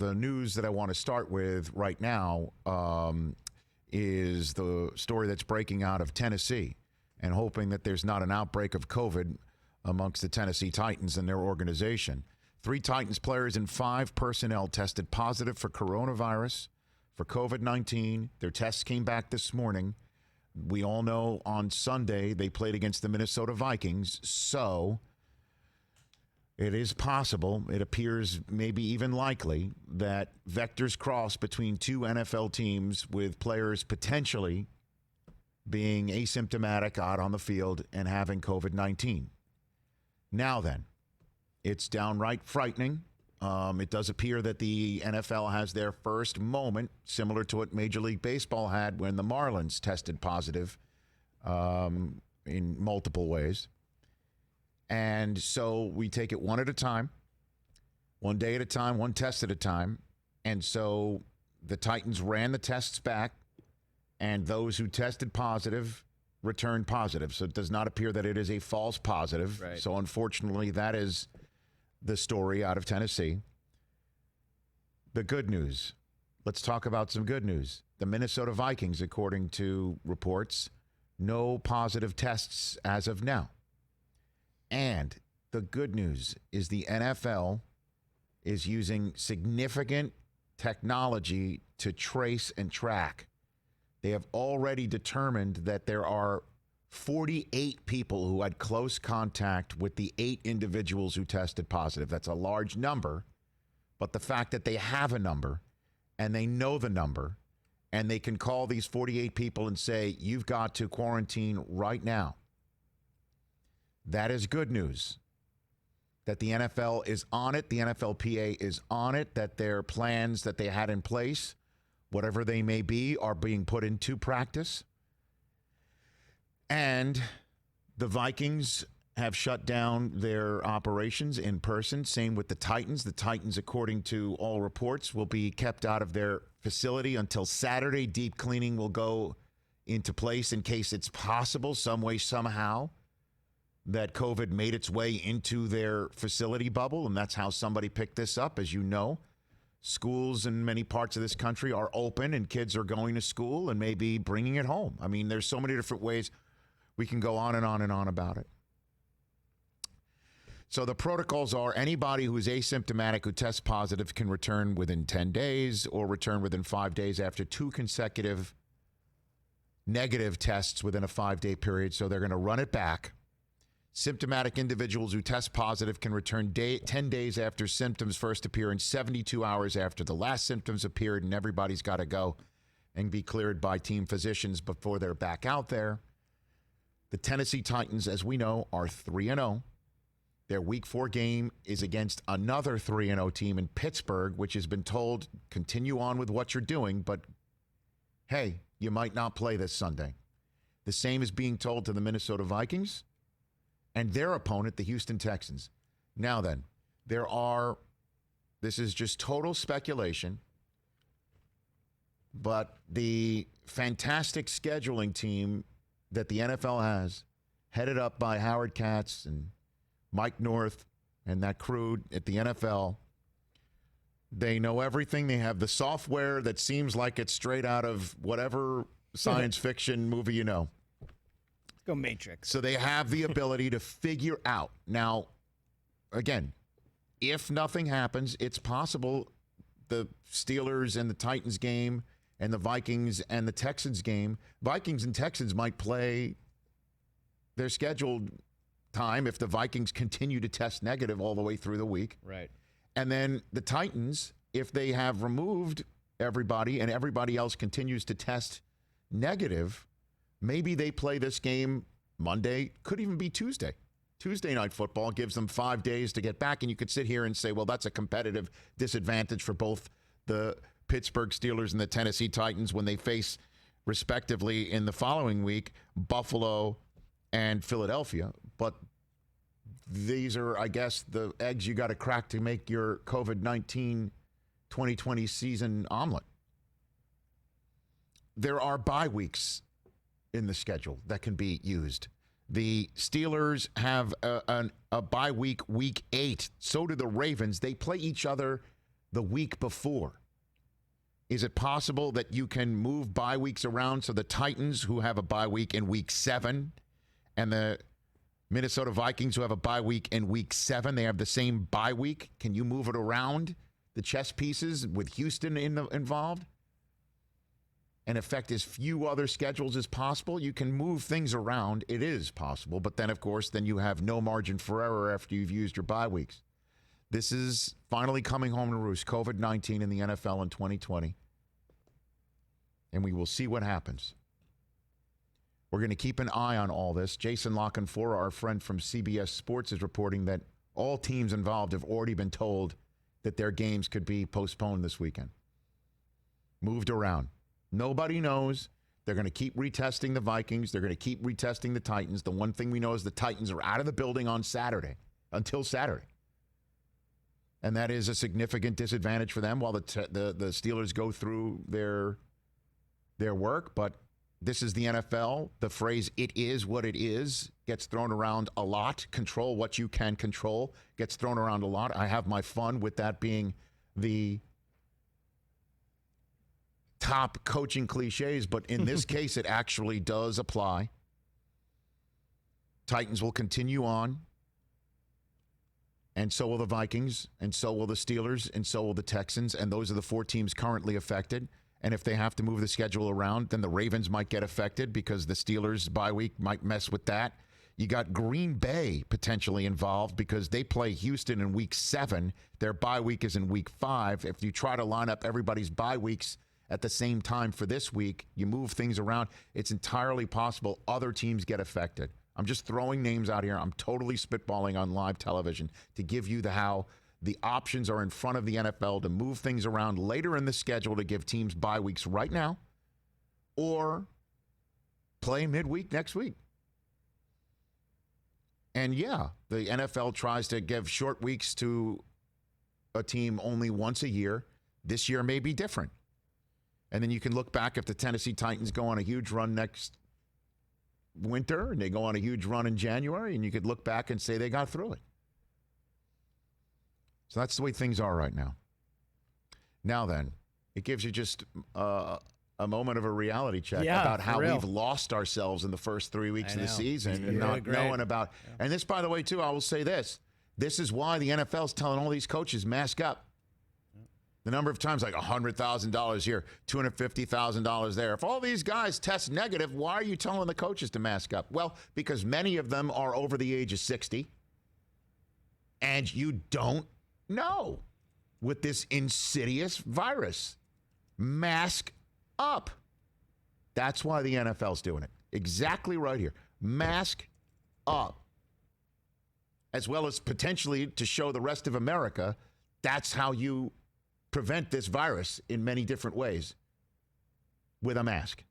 the news that I want to start with right now is the story that's breaking out of Tennessee, and hoping that there's not an outbreak of COVID amongst the Tennessee Titans and their organization. 3 Titans players and 5 personnel tested positive for coronavirus, for COVID-19. Their tests came back this morning. We all know on Sunday they played against the Minnesota Vikings, so it is possible, it appears maybe even likely, that vectors cross between 2 NFL teams with players potentially being asymptomatic out on the field and having COVID-19. Now then, it's downright frightening. It does appear that the NFL has their first moment, similar to what Major League Baseball had when the Marlins tested positive in multiple ways. And so we take it one at a time, one day at a time, one test at a time. And so the Titans ran the tests back, and those who tested positive returned positive. So it does not appear that it is a false positive. Right. So unfortunately, that is the story out of Tennessee. The good news. Let's talk about some good news. The Minnesota Vikings, according to reports, no positive tests as of now. And the good news is the NFL is using significant technology to trace and track. They have already determined that there are 48 people who had close contact with the 8 individuals who tested positive. That's a large number, but the fact that they have a number and they know the number and they can call these 48 people and say, you've got to quarantine right now. That is good news. That the NFL is on it, the NFLPA is on it, that their plans that they had in place, whatever they may be, are being put into practice. And the Vikings have shut down their operations in person. Same with the Titans. The Titans, according to all reports, will be kept out of their facility until Saturday. Deep cleaning will go into place in case it's possible, some way, somehow, that COVID made its way into their facility bubble. And that's how somebody picked this up. As you know, schools in many parts of this country are open and kids are going to school and maybe bringing it home. I mean, there's so many different ways we can go on and on and on about it. So the protocols are anybody who is asymptomatic who tests positive can return within 10 days or return within 5 days after 2 consecutive negative tests within a 5-day period. So they're going to run it back. Symptomatic individuals who test positive can return 10 days after symptoms first appear and 72 hours after the last symptoms appeared, and everybody's got to go and be cleared by team physicians before they're back out there. The Tennessee Titans, as we know, are 3-0. Their Week 4 game is against another 3-0 team in Pittsburgh, which has been told, continue on with what you're doing, but hey, you might not play this Sunday. The same is being told to the Minnesota Vikings and their opponent, the Houston Texans. Now then, this is just total speculation, but the fantastic scheduling team that the NFL has, headed up by Howard Katz and Mike North and that crew at the NFL, they know everything. They have the software that seems like it's straight out of whatever science fiction movie you know. Let's go Matrix. So they have the ability to figure out. Now, again, if nothing happens, it's possible the Steelers and the Titans game and the Vikings and the Texans game, Vikings and Texans might play their scheduled time if the Vikings continue to test negative all the way through the week. Right. And then the Titans, if they have removed everybody and everybody else continues to test negative, maybe they play this game Monday, could even be Tuesday. Tuesday Night Football gives them 5 days to get back, and you could sit here and say, well, that's a competitive disadvantage for both the Pittsburgh Steelers and the Tennessee Titans when they face, respectively, in the following week, Buffalo and Philadelphia. But these are, I guess, the eggs you got to crack to make your COVID-19 2020 season omelet. There are bye weeks in the schedule that can be used. The Steelers have a bye week, week 8. So do the Ravens. They play each other the week before? Is it possible that you can move bye weeks around so the Titans, who have a bye week in week 7, and the Minnesota Vikings, who have a bye week in week 7, they have the same bye week? Can you move it around, the chess pieces, with Houston involved, and affect as few other schedules as possible? You can move things around. It is possible. But then, of course, then you have no margin for error after you've used your bye weeks. This is finally coming home to roost, COVID-19 in the NFL in 2020. And we will see what happens. We're going to keep an eye on all this. Jason Lockenfora, our friend from CBS Sports, is reporting that all teams involved have already been told that their games could be postponed this weekend. Moved around. Nobody knows. They're going to keep retesting the Vikings. They're going to keep retesting the Titans. The one thing we know is the Titans are out of the building on Saturday, until Saturday. And that is a significant disadvantage for them while the Steelers go through their work. But this is the NFL. The phrase, "it is what it is," gets thrown around a lot. Control what you can control gets thrown around a lot. I have my fun with that being the top coaching cliches, but in this case, it actually does apply. Titans will continue on, and so will the Vikings, and so will the Steelers, and so will the Texans, and those are the 4 teams currently affected. And if they have to move the schedule around, then the Ravens might get affected because the Steelers' bye week might mess with that. You got Green Bay potentially involved because they play Houston in week 7. Their bye week is in week 5. If you try to line up everybody's bye weeks at the same time for this week, you move things around, it's entirely possible other teams get affected. I'm just throwing names out here. I'm totally spitballing on live television to give you how the options are in front of the NFL to move things around later in the schedule to give teams bye weeks right now or play midweek next week. And yeah, the NFL tries to give short weeks to a team only once a year. This year may be different. And then you can look back if the Tennessee Titans go on a huge run next winter and they go on a huge run in January, and you could look back and say they got through it. So that's the way things are right now. Now then, it gives you just a moment of a reality check about how we've lost ourselves in the first 3 weeks of the season and not knowing about. Yeah. And this, by the way, too, I will say this. This is why the NFL is telling all these coaches, mask up. The number of times, like $100,000 here, $250,000 there. If all these guys test negative, why are you telling the coaches to mask up? Well, because many of them are over the age of 60, and you don't know with this insidious virus. Mask up. That's why the NFL's doing it. Exactly right here. Mask up. As well as potentially to show the rest of America that's how you prevent this virus in many different ways, with a mask.